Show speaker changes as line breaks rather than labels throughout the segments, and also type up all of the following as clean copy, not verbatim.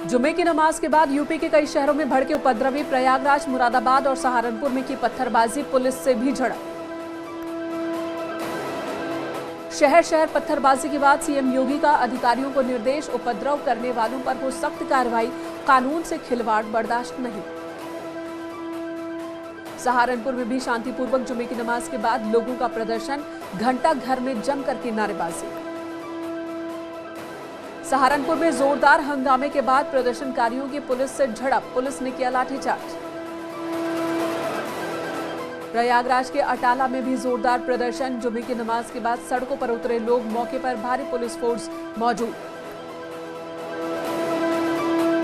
जुमे की नमाज के बाद यूपी के कई शहरों में भड़के उपद्रवी। प्रयागराज, मुरादाबाद और सहारनपुर में की पत्थरबाजी, पुलिस से भी झड़प। शहर शहर पत्थरबाजी के बाद सीएम योगी का अधिकारियों को निर्देश, उपद्रव करने वालों पर हो सख्त कार्रवाई, कानून से खिलवाड़ बर्दाश्त नहीं। सहारनपुर में भी शांतिपूर्वक जुमे की नमाज के बाद लोगों का प्रदर्शन, घंटा घर में जमकर की नारेबाजी। सहारनपुर में जोरदार हंगामे के बाद प्रदर्शनकारियों की पुलिस से झड़प, पुलिस ने किया लाठीचार्ज। प्रयागराज के अटाला में भी जोरदार प्रदर्शन, जुमे की नमाज के बाद सड़कों पर उतरे लोग, मौके पर भारी पुलिस फोर्स मौजूद।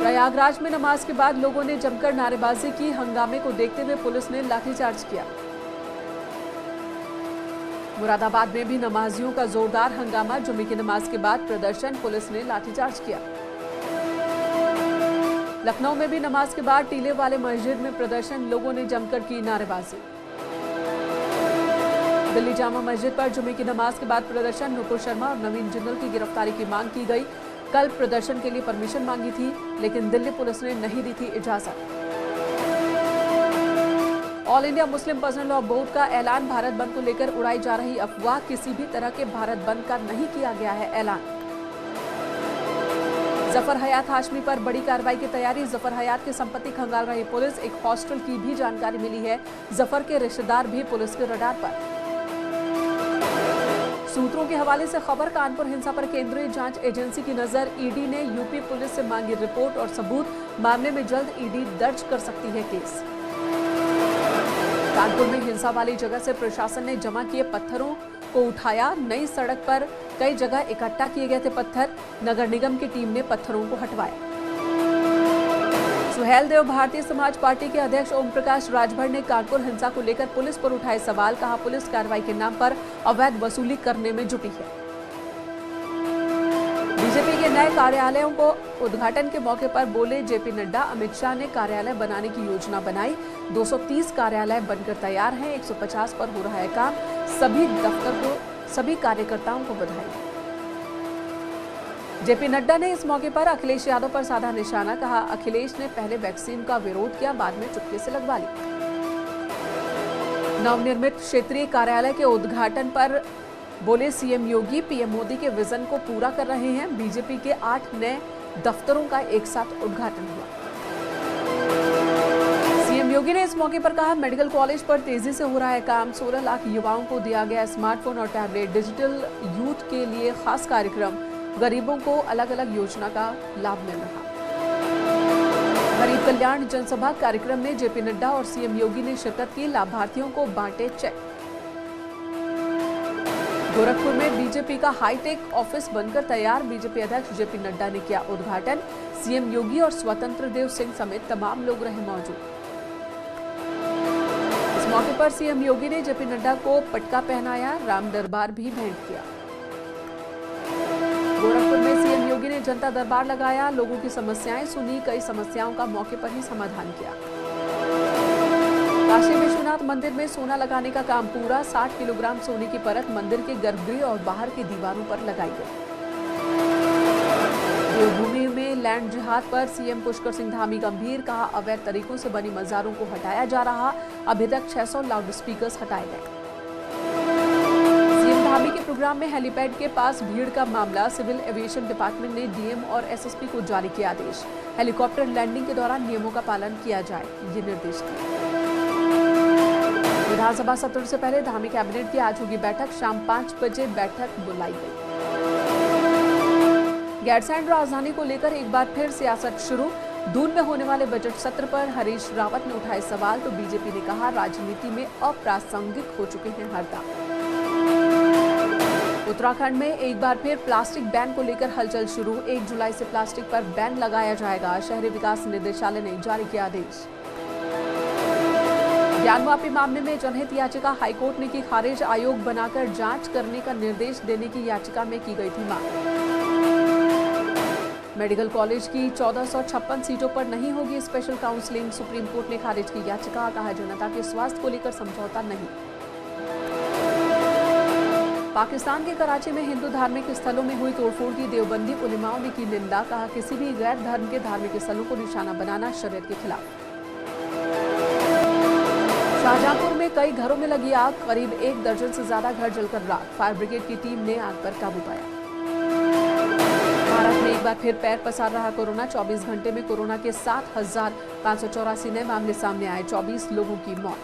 प्रयागराज में नमाज के बाद लोगों ने जमकर नारेबाजी की, हंगामे को देखते हुए पुलिस ने लाठीचार्ज किया। मुरादाबाद में भी नमाजियों का जोरदार हंगामा, जुमे की नमाज के बाद प्रदर्शन, पुलिस ने लाठीचार्ज किया। लखनऊ में भी नमाज के बाद टीले वाले मस्जिद में प्रदर्शन, लोगों ने जमकर की नारेबाजी। दिल्ली जामा मस्जिद पर जुमे की नमाज के बाद प्रदर्शन, नुपुर शर्मा और नवीन जिंदल की गिरफ्तारी की मांग की गई। कल प्रदर्शन के लिए परमिशन मांगी थी, लेकिन दिल्ली पुलिस ने नहीं दी थी इजाजत। All India Muslim personal law board का ऐलान, भारत बंद को लेकर उड़ाई जा रही अफवाह, किसी भी तरह के भारत बंद का नहीं किया गया है ऐलान। जफर हयात हाशमी पर बड़ी कार्रवाई की तैयारी, जफर हयात की संपत्ति खंगाल रही पुलिस, एक हॉस्टल की भी जानकारी मिली है। जफर के रिश्तेदार भी पुलिस के रडार पर। सूत्रों के हवाले से खबर, कानपुर हिंसा पर केंद्रीय जांच एजेंसी की नजर, ईडी ने यूपी पुलिस से मांगी रिपोर्ट और सबूत, मामले में जल्द ईडी दर्ज कर सकती है केस। कानपुर में हिंसा वाली जगह से प्रशासन ने जमा किए पत्थरों को उठाया, नई सड़क पर कई जगह इकट्ठा किए गए थे पत्थर, नगर निगम की टीम ने पत्थरों को हटवाया। सुहेल देव भारतीय समाज पार्टी के अध्यक्ष ओम प्रकाश राजभर ने कानपुर हिंसा को लेकर पुलिस पर उठाए सवाल, कहा पुलिस कार्रवाई के नाम पर अवैध वसूली करने में जुटी है। बीजेपी के नए कार्यालयों को उद्घाटन के मौके पर बोले जेपी नड्डा, अमित शाह ने कार्यालय बनाने की योजना बनाई, 230 कार्यालय बनकर तैयार हैं, 150 पर हो रहा है काम, सभी दफ्तर को, सभी कार्यकर्ताओं को बधाई। जेपी नड्डा ने इस मौके पर अखिलेश यादव पर साधा निशाना, कहा अखिलेश ने पहले वैक्सीन का विरोध किया, बाद में चुपके से लगवा ली। नवनिर्मित क्षेत्रीय कार्यालय के उद्घाटन पर बोले सीएम योगी, पीएम मोदी के विजन को पूरा कर रहे हैं। बीजेपी के 8 नए दफ्तरों का एक साथ उद्घाटन हुआ। सीएम योगी ने इस मौके पर कहा मेडिकल कॉलेज पर तेजी से हो रहा है काम, 16 लाख युवाओं को दिया गया स्मार्टफोन और टैबलेट, डिजिटल यूथ के लिए खास कार्यक्रम, गरीबों को अलग अलग योजना का लाभ मिल रहा। गरीब कल्याण जनसभा कार्यक्रम में जेपी नड्डा और सीएम योगी ने शिरकत की, लाभार्थियों को बांटे चेक। गोरखपुर में बीजेपी का हाईटेक ऑफिस बनकर तैयार, बीजेपी अध्यक्ष जेपी नड्डा ने किया उद्घाटन, सीएम योगी और स्वतंत्र देव सिंह समेत तमाम लोग रहे मौजूद। इस मौके पर सीएम योगी ने जेपी नड्डा को पटका पहनाया, राम दरबार भी भेंट किया। गोरखपुर में सीएम योगी ने जनता दरबार लगाया, लोगों की समस्याएं सुनी, कई समस्याओं का मौके पर ही समाधान किया। काशी विश्वनाथ मंदिर में सोना लगाने का काम पूरा, 60 किलोग्राम सोने की परत मंदिर के गर्भगृह और बाहर की दीवारों पर लगाई गई। देवभूमि में लैंड जिहाद पर सीएम पुष्कर सिंह धामी गंभीर, कहा अवैध तरीकों से बनी मज़ारों को हटाया जा रहा, अभी तक 600 लाउड स्पीकर्स हटाए गए। धामी के प्रोग्राम में हेलीपैड के पास भीड़ का मामला, सिविल एविएशन डिपार्टमेंट ने डीएम और एसएसपी को जारी किया आदेश, हेलीकॉप्टर लैंडिंग के दौरान नियमों का पालन किया जाए, ये निर्देश दिए। विधानसभा सत्र से पहले धामी कैबिनेट की आज होगी बैठक, शाम 5 बजे बैठक बुलाई गई। गैरसैंण राजधानी को लेकर एक बार फिर सियासत शुरू, दून में होने वाले बजट सत्र पर हरीश रावत ने उठाए सवाल, तो बीजेपी ने कहा राजनीति में अप्रासंगिक हो चुके हैं हरदा। उत्तराखंड में एक बार फिर प्लास्टिक बैन को लेकर हलचल शुरू, 1 जुलाई से प्लास्टिक पर बैन लगाया जाएगा, शहरी विकास निदेशालय ने जारी किया आदेश। ज्ञानवापी मामले में जनहित याचिका हाईकोर्ट ने की खारिज, आयोग बनाकर जांच करने का निर्देश देने की याचिका में की गई थी मांग। मेडिकल कॉलेज की 1456 सीटों पर नहीं होगी स्पेशल काउंसलिंग, सुप्रीम कोर्ट ने खारिज की याचिका, कहा जनता के स्वास्थ्य को लेकर समझौता नहीं। पाकिस्तान के कराची में हिंदू धार्मिक स्थलों में हुई तोड़फोड़ की देवबंदी उलेमाओं ने की निंदा। कहा, किसी भी गैर धर्म के धार्मिक स्थलों को निशाना बनाना शरीयत के खिलाफ। शाहजहांपुर में कई घरों में लगी आग, करीब 1 दर्जन से ज्यादा घर जलकर राख। फायर ब्रिगेड की टीम ने आग पर काबू पाया। भारत में एक बार फिर पैर पसार रहा कोरोना। 24 घंटे में कोरोना के 7,584 नए मामले सामने आए, 24 लोगों की मौत।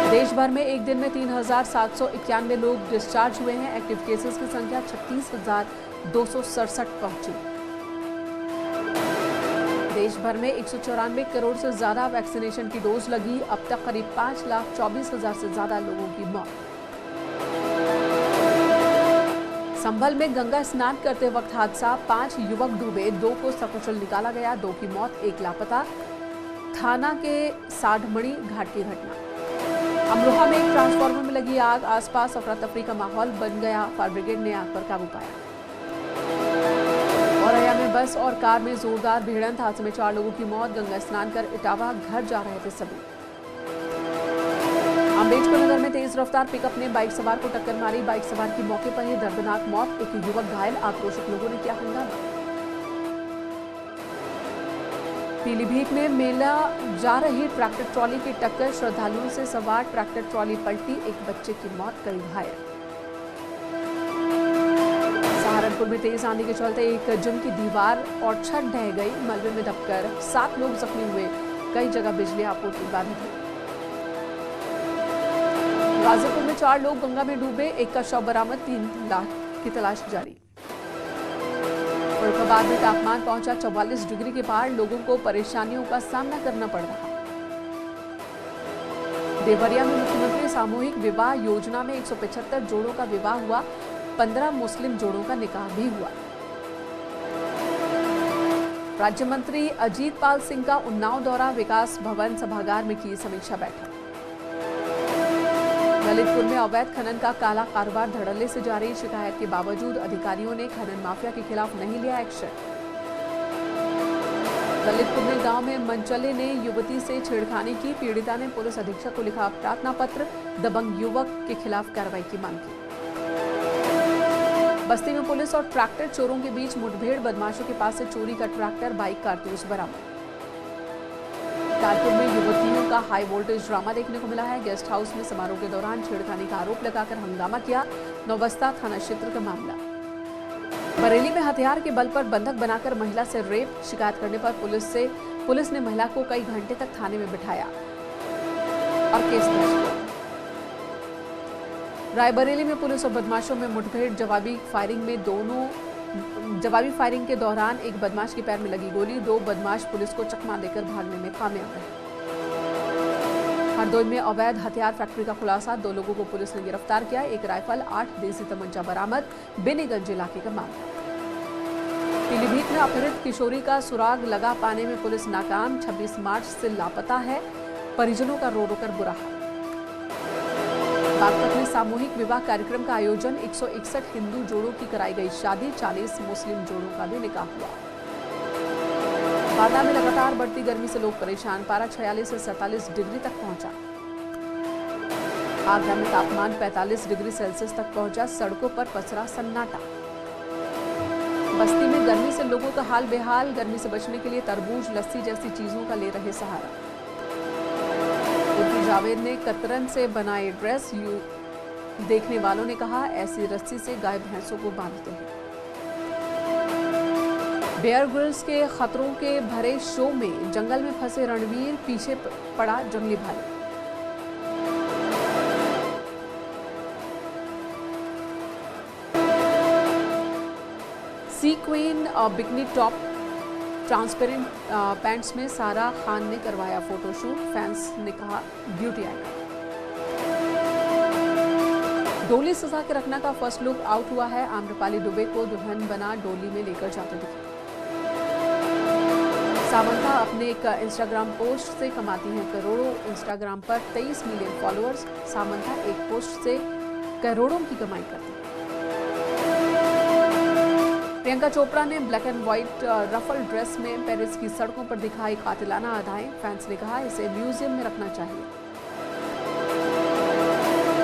देश भर में एक दिन में 3,791 लोग डिस्चार्ज हुए हैं। एक्टिव केसेस की संख्या 36,267 पहुंची। देश भर में 194 करोड़ से ज्यादा वैक्सीनेशन की डोज लगी। अब तक करीब 5,24,000 से ज्यादा लोगों की मौत। संभल में गंगा स्नान करते वक्त हादसा, 5 युवक डूबे, 2 को सकुशल निकाला गया, 2 की मौत, 1 लापता। थाना के साढ़मढ़ी घाट की घटना। अमरोहा में एक ट्रांसफार्मर में लगी आग, आसपास अफरा तफरी का माहौल बन गया। फायर ब्रिगेड ने आग पर काबू पाया। औरैया में बस और कार में जोरदार भिड़ंत, हादसे में 4 लोगों की मौत। गंगा स्नान कर इटावा घर जा रहे थे सभी। अम्बेडकर नगर में तेज रफ्तार पिकअप ने बाइक सवार को टक्कर मारी, बाइक सवार की मौके पर ही दर्दनाक मौत, एक युवक घायल। आक्रोशित लोगों ने किया हंगामा। पीलीभीत में मेला जा रही ट्रैक्टर ट्रॉली की टक्कर, श्रद्धालुओं से सवार ट्रैक्टर ट्रॉली पलटी, एक बच्चे की मौत, कई घायल। सहारनपुर में तेज आंधी के चलते एक जिम की दीवार और छत ढह गई, मलबे में दबकर 7 लोग जख्मी हुए, कई जगह बिजली आपूर्ति बाधित हुई। गाजीपुर में 4 लोग गंगा में डूबे, एक का शव बरामद, 3 लाख की तलाश जारी। फर्रुखाबाद में तापमान पहुंचा 44 डिग्री के पार, लोगों को परेशानियों का सामना करना पड़ रहा। देवरिया में मुख्यमंत्री सामूहिक विवाह योजना में 175 जोड़ों का विवाह हुआ, 15 मुस्लिम जोड़ों का निकाह भी हुआ। राज्य मंत्री अजीत पाल सिंह का उन्नाव दौरा, विकास भवन सभागार में की समीक्षा बैठक। ललितपुर में अवैध खनन का काला कारोबार धड़ल्ले से जारी, शिकायत के बावजूद अधिकारियों ने खनन माफिया के खिलाफ नहीं लिया एक्शन। ललितपुर में गांव में मनचले ने युवती से छेड़खानी की, पीड़िता ने पुलिस अधीक्षक को लिखा प्रार्थना पत्र, दबंग युवक के खिलाफ कार्रवाई की मांग की। बस्ती में पुलिस और ट्रैक्टर चोरों के बीच मुठभेड़, बदमाशों के पास से चोरी का ट्रैक्टर, बाइक, कारतूस बरामद। कानपुर में युवतियों का हाई वोल्टेज ड्रामा देखने को मिला है। गेस्ट हाउस में समारोह के दौरान छेड़खानी का आरोप लगाकर हंगामा किया, नौबस्ता थाना क्षेत्र का मामला। बरेली में हथियार के बल पर बंधक बनाकर महिला से रेप, शिकायत करने पर पुलिस ने महिला को कई घंटे तक थाने में बिठाया और केस दर्ज किया। रायबरेली में पुलिस और बदमाशों में मुठभेड़, जवाबी फायरिंग के दौरान एक बदमाश के पैर में लगी गोली, 2 बदमाश पुलिस को चकमा देकर भागने में कामयाब रहे। हरदोई में अवैध हथियार फैक्ट्री का खुलासा, 2 लोगों को पुलिस ने गिरफ्तार किया, 1 राइफल, 8 देसी तमंचा बरामद, बेनीगंज इलाके का मामला। पीलीभीत में अपहृत किशोरी का सुराग लगा पाने में पुलिस नाकाम, 26 मार्च से लापता है, परिजनों का रो रो कर बुरा हाल। बागपत में सामूहिक विवाह कार्यक्रम का आयोजन, 161 हिंदू जोड़ों की कराई गई शादी, 40 मुस्लिम जोड़ों का भी निकाह हुआ। बांदा में लगातार बढ़ती गर्मी से लोग परेशान, पारा 46 से 47 डिग्री तक पहुंचा। आगरा में तापमान 45 डिग्री सेल्सियस तक पहुंचा, सड़कों पर पसरा सन्नाटा। बस्ती में गर्मी से लोगों का हाल बेहाल, गर्मी से बचने के लिए तरबूज, लस्सी जैसी चीजों का ले रहे सहारा। उर्फी जावेद ने कतरन से बनाए ड्रेस, देखने वालों ने कहा ऐसी रस्सी से गाय भैंसों को बांधते हैं। बेयर ग्रिल्स के खतरों के भरे शो में जंगल में फंसे रणवीर, पीछे पड़ा जंगली भालू। सीक्वेन बिकनी टॉप ट्रांसपेरेंट पैंट्स में सारा खान ने करवाया फोटोशूट, फैंस ने कहा ब्यूटी आइकन। डोली सजा के रखना का फर्स्ट लुक आउट हुआ है, आम्रपाली दुबे को दुल्हन बना डोली में लेकर जाते दिखे। सामंथा अपने एक इंस्टाग्राम पोस्ट से कमाती हैं करोड़ों, इंस्टाग्राम पर 23 मिलियन फॉलोअर्स। सामंथा एक पोस्ट से करोड़ों की कमाई करती है। प्रियंका चोपड़ा ने black and white ruffle dress में पेरिस की सड़कों पर दिखाई कातिलाना अदाएं, फैंस ने कहा इसे म्यूजियम में रखना चाहिए।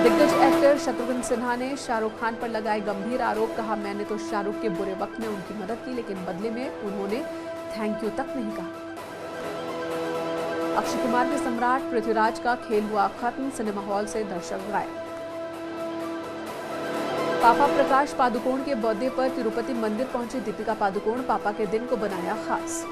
दिग्गज एक्टर शत्रुघ्न सिन्हा ने शाहरुख खान पर लगाए गंभीर आरोप। कहा, मैंने तो शाहरुख के बुरे वक्त में उनकी मदद की, लेकिन बदले में उन्होंने थैंक यू तक नहीं कहा। अक्षय कुमार के सम्राट पृथ्वीराज का खेल हुआ खत्म, सिनेमा हॉल से दर्शक गायब। पापा प्रकाश पादुकोण के बर्थडे पर तिरुपति मंदिर पहुंची दीपिका पादुकोण, पापा के दिन को बनाया खास।